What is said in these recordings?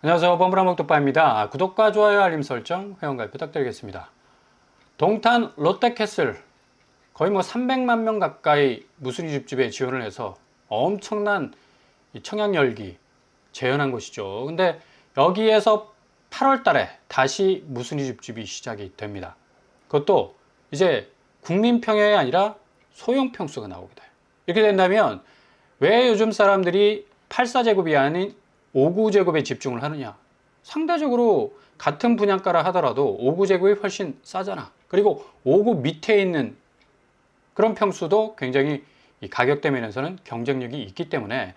안녕하세요. 범브라목독바입니다. 구독과 좋아요, 알림 설정, 회원가입 부탁드리겠습니다. 동탄 롯데캐슬 거의 뭐 300만 명 가까이 무순이 줍줍에 지원을 해서 엄청난 청약열기 재현한 곳이죠. 근데 여기에서 8월 달에 다시 무순이 줍줍이 시작이 됩니다. 그것도 이제 국민평형이 아니라 소형평수가 나오게 돼요. 이렇게 된다면 왜 요즘 사람들이 84제곱이 아닌 59제곱에 집중을 하느냐? 상대적으로 같은 분양가라 하더라도 59제곱이 훨씬 싸잖아. 그리고 59 밑에 있는 그런 평수도 굉장히 이 가격대 면에서는 경쟁력이 있기 때문에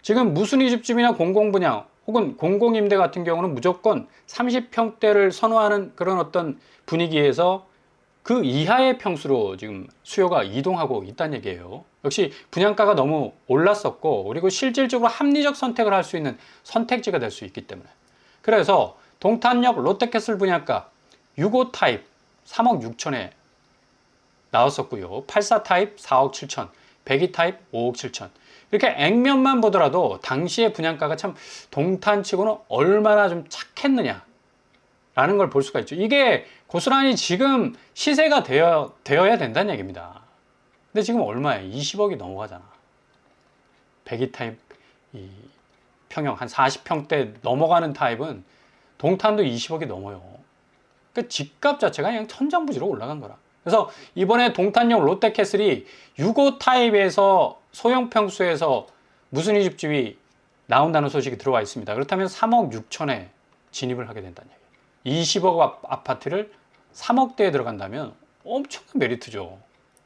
지금 무순이 집집이나 공공분양 혹은 공공임대 같은 경우는 무조건 30평대를 선호하는 그런 어떤 분위기에서 그 이하의 평수로 지금 수요가 이동하고 있다는 얘기예요. 역시 분양가가 너무 올랐었고, 그리고 실질적으로 합리적 선택을 할 수 있는 선택지가 될 수 있기 때문에. 그래서 동탄역 롯데캐슬 분양가 65 타입 3억 6천에 나왔었고요. 84 타입 4억 7천, 102 타입 5억 7천. 이렇게 액면만 보더라도 당시의 분양가가 참 동탄치고는 얼마나 좀 착했느냐 라는 걸 볼 수가 있죠. 이게 고스란히 지금 시세가 되어야 된다는 얘기입니다. 근데 지금 얼마예요? 20억이 넘어가잖아. 102 타입 이 평형 한 40평대 넘어가는 타입은 동탄도 20억이 넘어요. 그러니까 집값 자체가 그냥 천정부지로 올라간 거라. 그래서 이번에 동탄역 롯데캐슬이 65 타입에서 소형 평수에서 무순이 집집이 나온다는 소식이 들어와 있습니다. 그렇다면 3억 6천에 진입을 하게 된다는 얘기예요. 20억 아파트를 3억대에 들어간다면 엄청난 메리트죠.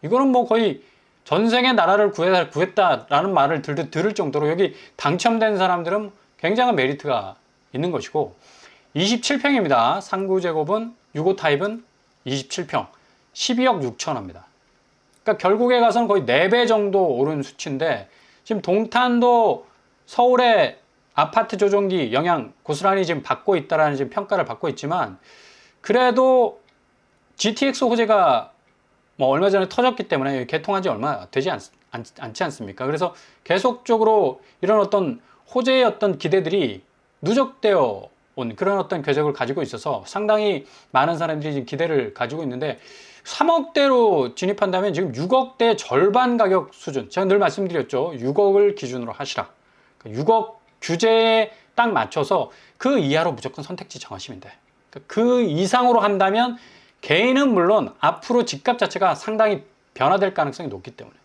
이거는 뭐 거의 전생에 나라를 구했다라는 말을 들을 정도로 여기 당첨된 사람들은 굉장한 메리트가 있는 것이고 27평입니다. 상구제곱은 65 타입은 27평 12억 6천입니다. 그러니까 결국에 가서는 거의 4배 정도 오른 수치인데 지금 동탄도 서울의 아파트 조정기 영향 고스란히 지금 받고 있다라는 지금 평가를 받고 있지만 그래도 GTX 호재가 뭐 얼마 전에 터졌기 때문에 개통한 지 얼마 되지 않지 않습니까? 그래서 계속적으로 이런 어떤 호재의 어떤 기대들이 누적되어 온 그런 어떤 궤적을 가지고 있어서 상당히 많은 사람들이 지금 기대를 가지고 있는데 3억대로 진입한다면 지금 6억대 절반 가격 수준 제가 늘 말씀드렸죠. 6억을 기준으로 하시라. 6억 규제에 딱 맞춰서 그 이하로 무조건 선택지 정하시면 돼. 그 이상으로 한다면 개인은 물론 앞으로 집값 자체가 상당히 변화될 가능성이 높기 때문에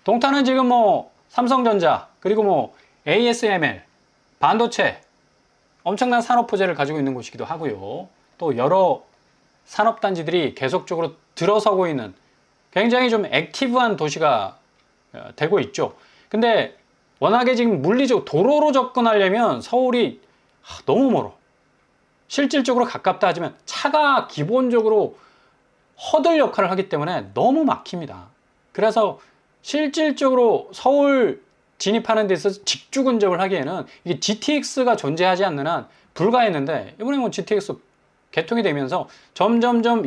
동탄은 지금 뭐 삼성전자 그리고 뭐 ASML 반도체 엄청난 산업 호재를 가지고 있는 곳이기도 하고요. 또 여러 산업단지들이 계속적으로 들어서고 있는 굉장히 좀 액티브한 도시가 되고 있죠. 근데 워낙에 지금 물리적 도로로 접근하려면 서울이 너무 멀어. 실질적으로 가깝다 하지만 차가 기본적으로 허들 역할을 하기 때문에 너무 막힙니다. 그래서 실질적으로 서울 진입하는 데 있어서 직주 근접을 하기에는 이게 GTX가 존재하지 않는 한 불가했는데 이번에 뭐 GTX 개통이 되면서 점점점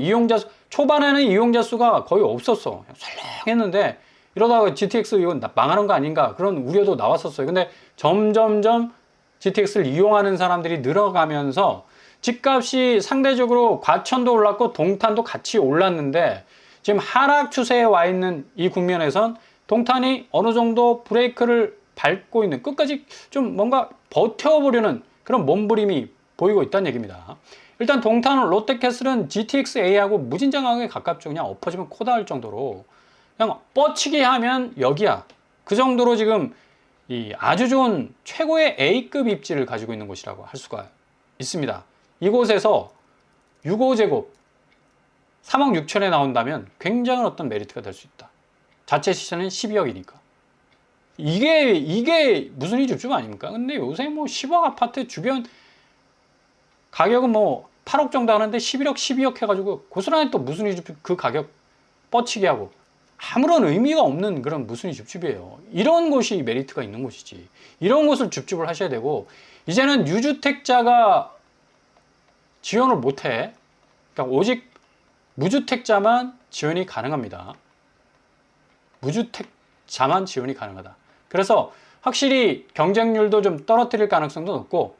초반에는 이용자 수가 거의 없었어. 설렁했는데 이러다가 GTX 이건 망하는 거 아닌가 그런 우려도 나왔었어요. 근데 점점점 GTX를 이용하는 사람들이 늘어가면서 집값이 상대적으로 과천도 올랐고 동탄도 같이 올랐는데 지금 하락 추세에 와 있는 이 국면에선 동탄이 어느 정도 브레이크를 밟고 있는 끝까지 좀 뭔가 버텨보려는 그런 몸부림이 보이고 있다는 얘기입니다. 일단 동탄 롯데캐슬은 GTX-A하고 무진장하게 가깝죠. 그냥 엎어지면 코 닿을 정도로 그냥 뻗치기 하면 여기야. 그 정도로 지금 이 아주 좋은 최고의 A급 입지를 가지고 있는 곳이라고 할 수가 있습니다. 이곳에서 65제곱 3억 6천에 나온다면 굉장한 어떤 메리트가 될 수 있다. 자체 시세는 12억이니까. 이게 무슨 줍줍 아닙니까? 근데 요새 뭐 10억 아파트 주변 가격은 뭐 8억 정도 하는데 11억, 12억 해가지고 고스란히 또 무순이 줍줍 그 가격 뻗치게 하고 아무런 의미가 없는 그런 무순이 줍줍이에요. 이런 곳이 메리트가 있는 곳이지. 이런 곳을 줍줍을 하셔야 되고 이제는 유주택자가 지원을 못해. 그러니까 오직 무주택자만 지원이 가능합니다. 무주택자만 지원이 가능하다. 그래서 확실히 경쟁률도 좀 떨어뜨릴 가능성도 높고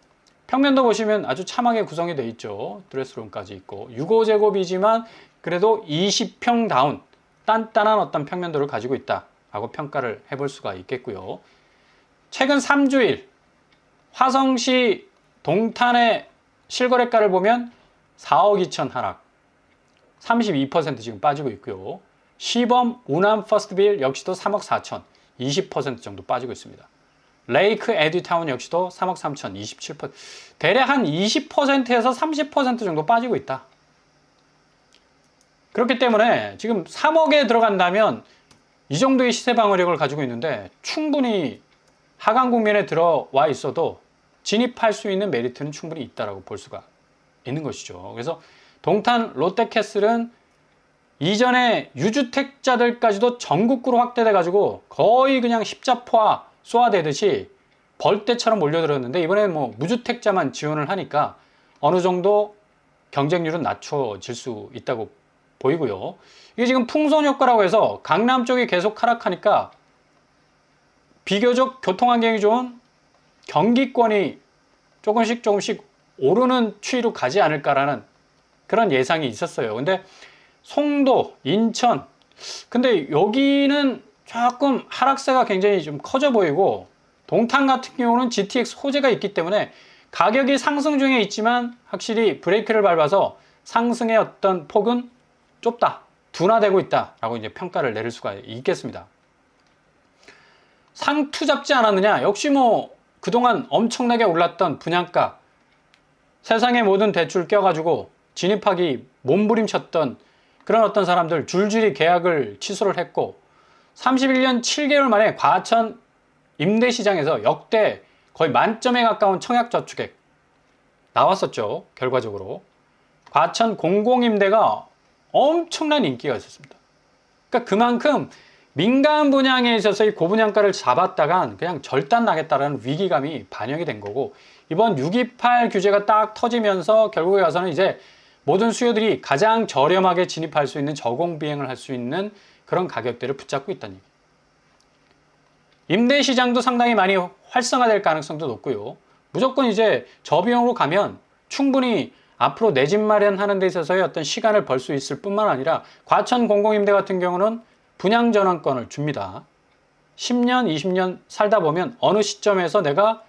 평면도 보시면 아주 참하게 구성이 되어 있죠. 드레스룸까지 있고 65제곱이지만 그래도 20평다운 단단한 어떤 평면도를 가지고 있다라고 평가를 해볼 수가 있겠고요. 최근 3주일 화성시 동탄의 실거래가를 보면 4억 2천 하락, 32% 지금 빠지고 있고요. 시범 우남 퍼스트빌 역시도 3억 4천, 20% 정도 빠지고 있습니다. 레이크 에듀타운 역시도 3억 3천, 27%, 대략 한 20%에서 30% 정도 빠지고 있다. 그렇기 때문에 지금 3억에 들어간다면 이 정도의 시세 방어력을 가지고 있는데 충분히 하강 국면에 들어와 있어도 진입할 수 있는 메리트는 충분히 있다라고 볼 수가 있는 것이죠. 그래서 동탄 롯데캐슬은 이전에 유주택자들까지도 전국구로 확대돼 가지고 거의 그냥 십자포화 쏘아대듯이 벌떼처럼 몰려들었는데 이번에 뭐 무주택자만 지원을 하니까 어느 정도 경쟁률은 낮춰질 수 있다고 보이고요. 이게 지금 풍선 효과라고 해서 강남 쪽이 계속 하락하니까 비교적 교통환경이 좋은 경기권이 조금씩 오르는 추이로 가지 않을까라는 그런 예상이 있었어요. 근데 송도, 인천, 근데 여기는 조금 하락세가 굉장히 좀 커져 보이고 동탄 같은 경우는 GTX 호재가 있기 때문에 가격이 상승 중에 있지만 확실히 브레이크를 밟아서 상승의 어떤 폭은 좁다, 둔화되고 있다라고 이제 평가를 내릴 수가 있겠습니다. 상투 잡지 않았느냐? 역시 뭐 그동안 엄청나게 올랐던 분양가, 세상의 모든 대출 껴가지고 진입하기 몸부림쳤던 그런 어떤 사람들 줄줄이 계약을 취소를 했고 31년 7개월 만에 과천 임대시장에서 역대 거의 만점에 가까운 청약저축액 나왔었죠. 결과적으로 과천 공공임대가 엄청난 인기가 있었습니다. 그러니까 그만큼 민간 분양에 있어서의 고분양가를 잡았다간 그냥 절단 나겠다라는 위기감이 반영이 된 거고 이번 628 규제가 딱 터지면서 결국에 가서는 이제 모든 수요들이 가장 저렴하게 진입할 수 있는 저공 비행을 할 수 있는 그런 가격대를 붙잡고 있다는 얘기. 임대 시장도 상당히 많이 활성화될 가능성도 높고요. 무조건 이제 저비용으로 가면 충분히 앞으로 내 집 마련하는 데 있어서의 어떤 시간을 벌 수 있을 뿐만 아니라 과천 공공임대 같은 경우는 분양 전환권을 줍니다. 10년, 20년 살다 보면 어느 시점에서 내가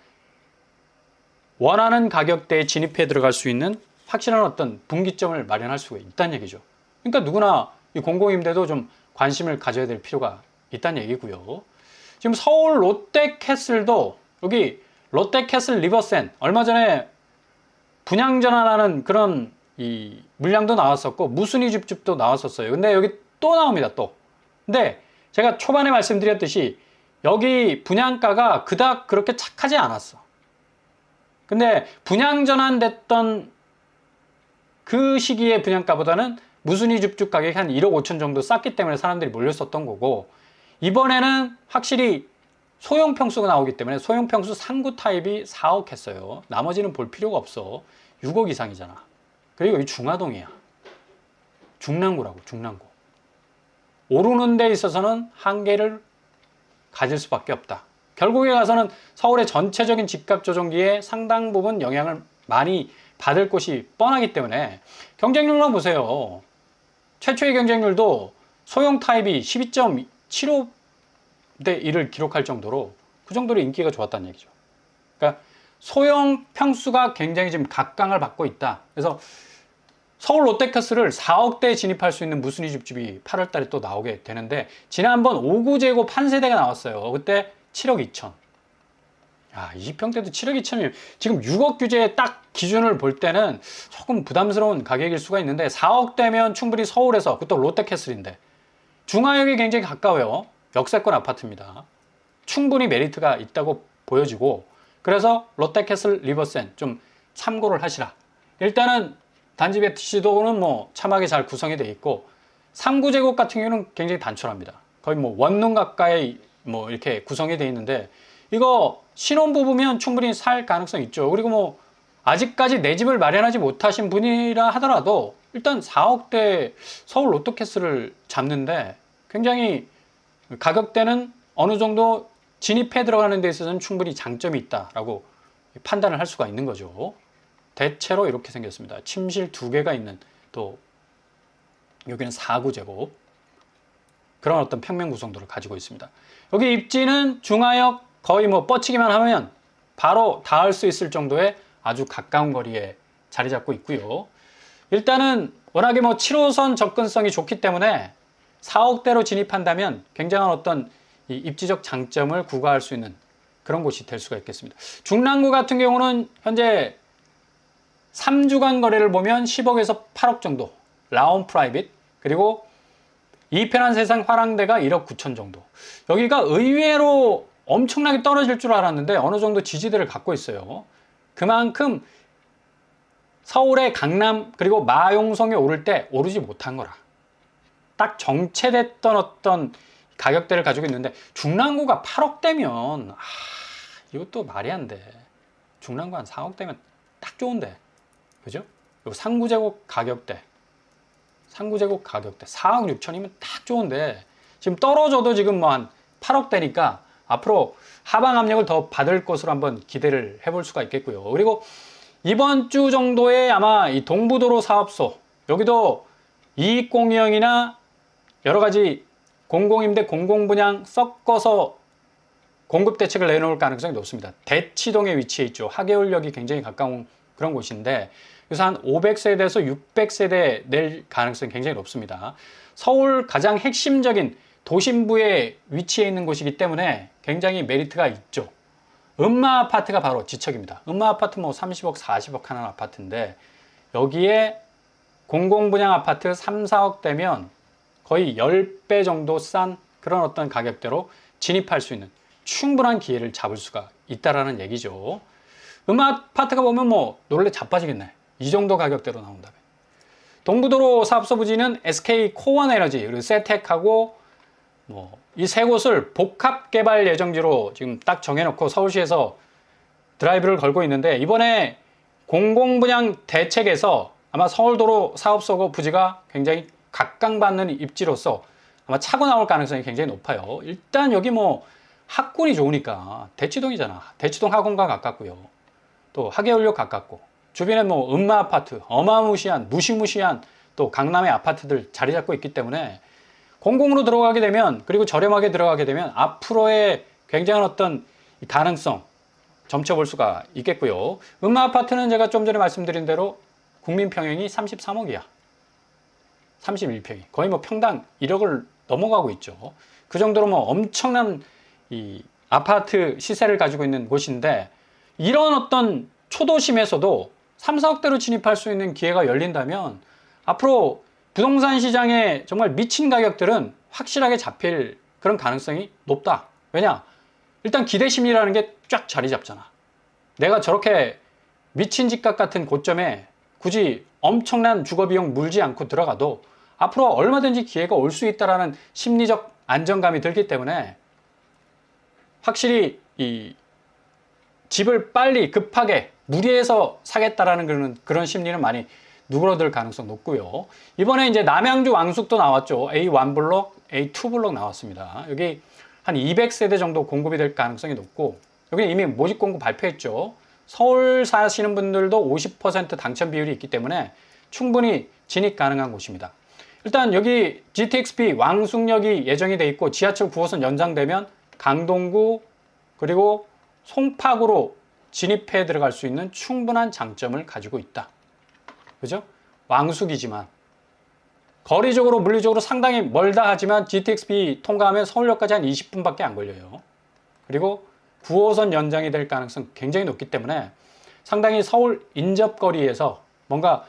원하는 가격대에 진입해 들어갈 수 있는 확실한 어떤 분기점을 마련할 수가 있다는 얘기죠. 그러니까 누구나 이 공공임대도 좀 관심을 가져야 될 필요가 있다는 얘기고요. 지금 서울 롯데캐슬도 여기 롯데캐슬 리버센 얼마 전에 분양 전환하는 그런 이 물량도 나왔었고 무순위 줍줍도 나왔었어요. 근데 여기 또 나옵니다. 또. 근데 제가 초반에 말씀드렸듯이 여기 분양가가 그닥 그렇게 착하지 않았어. 근데 분양 전환됐던 그 시기의 분양가보다는 무순위 줍줍 가격이 한 1억 5천 정도 쌌기 때문에 사람들이 몰렸었던 거고 이번에는 확실히 소형 평수가 나오기 때문에 소형 평수 상구 타입이 4억 했어요. 나머지는 볼 필요가 없어. 6억 이상이잖아. 그리고 여기 중화동이야. 중랑구라고, 중랑구. 오르는 데 있어서는 한계를 가질 수밖에 없다. 결국에 가서는 서울의 전체적인 집값 조정기에 상당 부분 영향을 많이 받을 곳이 뻔하기 때문에 경쟁률만 보세요. 최초의 경쟁률도 소형 타입이 12.75대 1을 기록할 정도로 그 정도로 인기가 좋았다는 얘기죠. 그러니까 소형 평수가 굉장히 지금 각광을 받고 있다. 그래서 서울 롯데캐슬을 4억대에 진입할 수 있는 무순위 줍줍이 8월 달에 또 나오게 되는데 지난번 5구제곱 한 세대가 나왔어요. 그때 7억 2천. 야, 20평대도 7억 2천이면 지금 6억 규제의 딱 기준을 볼 때는 조금 부담스러운 가격일 수가 있는데 4억대면 충분히 서울에서 그것도 롯데캐슬인데 중화역이 굉장히 가까워요. 역세권 아파트입니다. 충분히 메리트가 있다고 보여지고 그래서 롯데캐슬 리버센 좀 참고를 하시라. 일단은 단지 배치도는 뭐 참하게 잘 구성이 되어 있고 3구제곱 같은 경우는 굉장히 단촐합니다. 거의 뭐 원룸 가까이 뭐 이렇게 구성이 되어 있는데 이거 신혼부부면 충분히 살 가능성이 있죠. 그리고 뭐 아직까지 내 집을 마련하지 못하신 분이라 하더라도 일단 4억대 서울 롯데캐슬을 잡는데 굉장히 가격대는 어느 정도 진입해 들어가는 데 있어서는 충분히 장점이 있다라고 판단을 할 수가 있는 거죠. 대체로 이렇게 생겼습니다. 침실 2개가 있는, 또 여기는 4구제곱, 그런 어떤 평면 구성도를 가지고 있습니다. 여기 입지는 중하역 거의 뭐 뻗치기만 하면 바로 닿을 수 있을 정도의 아주 가까운 거리에 자리 잡고 있고요. 일단은 워낙에 뭐 7호선 접근성이 좋기 때문에 4억대로 진입한다면 굉장한 어떤 이 입지적 장점을 구가할 수 있는 그런 곳이 될 수가 있겠습니다. 중랑구 같은 경우는 현재 3주간 거래를 보면 10억에서 8억 정도, 라온 프라이빗, 그리고 이편한 세상 화랑대가 1억 9천 정도. 여기가 의외로 엄청나게 떨어질 줄 알았는데 어느 정도 지지대를 갖고 있어요. 그만큼 서울의 강남 그리고 마용성에 오를 때 오르지 못한 거라. 딱 정체됐던 어떤 가격대를 가지고 있는데 중랑구가 8억대면 이것도 말이 안 돼. 중랑구 한 4억대면 딱 좋은데, 그죠? 요 상구제곱 가격대 4억 6천이면 딱 좋은데 지금 떨어져도 지금 뭐 한 8억대니까 앞으로 하방 압력을 더 받을 것으로 한번 기대를 해볼 수가 있겠고요. 그리고 이번 주 정도에 아마 이 동부도로 사업소, 여기도 이익공유형이나 여러 가지 공공임대 공공분양 섞어서 공급 대책을 내놓을 가능성이 높습니다. 대치동에 위치해 있죠. 하계울역이 굉장히 가까운 그런 곳인데, 그래서 한 500세대에서 600세대 낼 가능성이 굉장히 높습니다. 서울 가장 핵심적인 도심부에 위치해 있는 곳이기 때문에 굉장히 메리트가 있죠. 음마 아파트가 바로 지척입니다. 음마 아파트 뭐 30억, 40억 하는 아파트인데 여기에 공공분양 아파트 3, 4억 대면 거의 10배 정도 싼 그런 어떤 가격대로 진입할 수 있는 충분한 기회를 잡을 수가 있다라는 얘기죠. 음마 아파트가 보면 뭐 놀래 자빠지겠네. 이 정도 가격대로 나온다면. 동부도로 사업소 부지는 SK 코어에너지 그리고 세텍하고 뭐 이 세 곳을 복합 개발 예정지로 지금 딱 정해놓고 서울시에서 드라이브를 걸고 있는데, 이번에 공공분양 대책에서 아마 서울도로 사업소 부지가 굉장히 각광받는 입지로서 아마 차고 나올 가능성이 굉장히 높아요. 일단 여기 뭐 학군이 좋으니까 대치동이잖아. 대치동 학원과 가깝고요. 또 하계울역 가깝고 주변에 뭐 음마 아파트, 어마무시한 무시무시한 또 강남의 아파트들 자리 잡고 있기 때문에 공공으로 들어가게 되면, 그리고 저렴하게 들어가게 되면 앞으로의 굉장한 어떤 가능성 점쳐볼 수가 있겠고요. 음마 아파트는 제가 좀 전에 말씀드린 대로 국민평형이 33억이야. 31평이. 거의 뭐 평당 1억을 넘어가고 있죠. 그 정도로 뭐 엄청난 이 아파트 시세를 가지고 있는 곳인데, 이런 어떤 초도심에서도 3, 4억대로 진입할 수 있는 기회가 열린다면 앞으로 부동산 시장에 정말 미친 가격들은 확실하게 잡힐 그런 가능성이 높다. 왜냐? 일단 기대심리라는 게 쫙 자리 잡잖아. 내가 저렇게 미친 집값 같은 고점에 굳이 엄청난 주거비용 물지 않고 들어가도 앞으로 얼마든지 기회가 올 수 있다라는 심리적 안정감이 들기 때문에 확실히 이 집을 빨리 급하게 무리해서 사겠다라는 그런 심리는 많이 누그러들 가능성 높고요. 이번에 이제 남양주 왕숙도 나왔죠. A1 블록, A2 블록 나왔습니다. 여기 한 200세대 정도 공급이 될 가능성이 높고, 여기 이미 모집 공급 발표했죠. 서울 사시는 분들도 50% 당첨 비율이 있기 때문에 충분히 진입 가능한 곳입니다. 일단 여기 GTX-P 왕숙역이 예정이 돼 있고 지하철 9호선 연장되면 강동구 그리고 송파구로 진입해 들어갈 수 있는 충분한 장점을 가지고 있다. 그죠? 왕숙이지만 거리적으로 물리적으로 상당히 멀다 하지만 GTX-P 통과하면 서울역까지 한 20분밖에 안 걸려요. 그리고 9호선 연장이 될 가능성 굉장히 높기 때문에 상당히 서울 인접거리에서 뭔가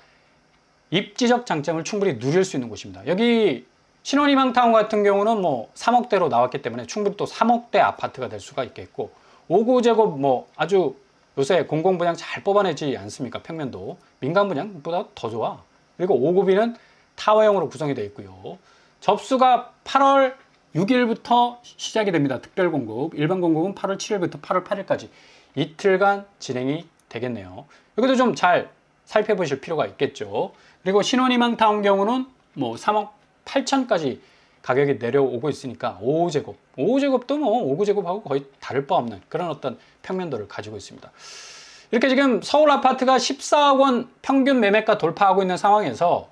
입지적 장점을 충분히 누릴 수 있는 곳입니다. 여기 신혼희망타운 같은 경우는 뭐 3억대로 나왔기 때문에 충분히 또 3억대 아파트가 될 수가 있겠고, 5구제곱 뭐 아주 요새 공공분양 잘 뽑아내지 않습니까? 평면도 민간분양보다 더 좋아. 그리고 5구비는 타워형으로 구성이 되어 있고요. 접수가 8월 6일부터 시작이 됩니다. 특별공급. 일반 공급은 8월 7일부터 8월 8일까지 이틀간 진행이 되겠네요. 여기도 좀 잘 살펴보실 필요가 있겠죠. 그리고 신혼희망타운 경우는 뭐 3억 8천까지 가격이 내려오고 있으니까 5제곱. 5제곱도 뭐 5구제곱하고 거의 다를 바 없는 그런 어떤 평면도를 가지고 있습니다. 이렇게 지금 서울 아파트가 14억 원 평균 매매가 돌파하고 있는 상황에서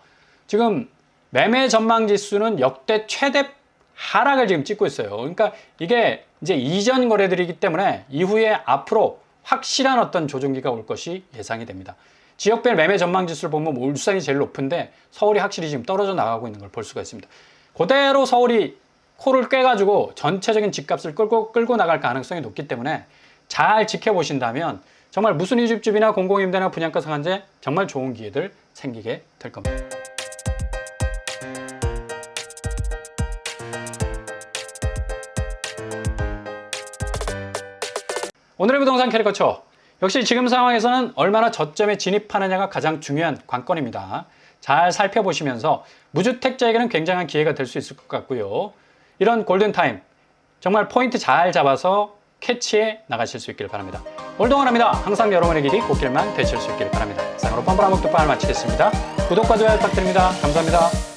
지금 매매 전망 지수는 역대 최대 하락을 지금 찍고 있어요. 그러니까 이게 이제 이전 거래들이기 때문에 이후에 앞으로 확실한 어떤 조정기가 올 것이 예상이 됩니다. 지역별 매매 전망 지수를 보면 울산이 제일 높은데 서울이 확실히 지금 떨어져 나가고 있는 걸 볼 수가 있습니다. 그대로 서울이 코를 꿰가지고 전체적인 집값을 끌고 나갈 가능성이 높기 때문에 잘 지켜보신다면 정말 무순위 집집이나 공공임대나 분양가 상한제 정말 좋은 기회들 생기게 될 겁니다. 오늘의 부동산 캐리커처. 역시 지금 상황에서는 얼마나 저점에 진입하느냐가 가장 중요한 관건입니다. 잘 살펴보시면서 무주택자에게는 굉장한 기회가 될 수 있을 것 같고요. 이런 골든타임 정말 포인트 잘 잡아서 캐치해 나가실 수 있길 바랍니다. 오늘도 응원합니다. 항상 여러분의 길이 꽃길만 되실 수 있길 바랍니다. 이상으로 뻔뻔한 목도판을 마치겠습니다. 구독과 좋아요 부탁드립니다. 감사합니다.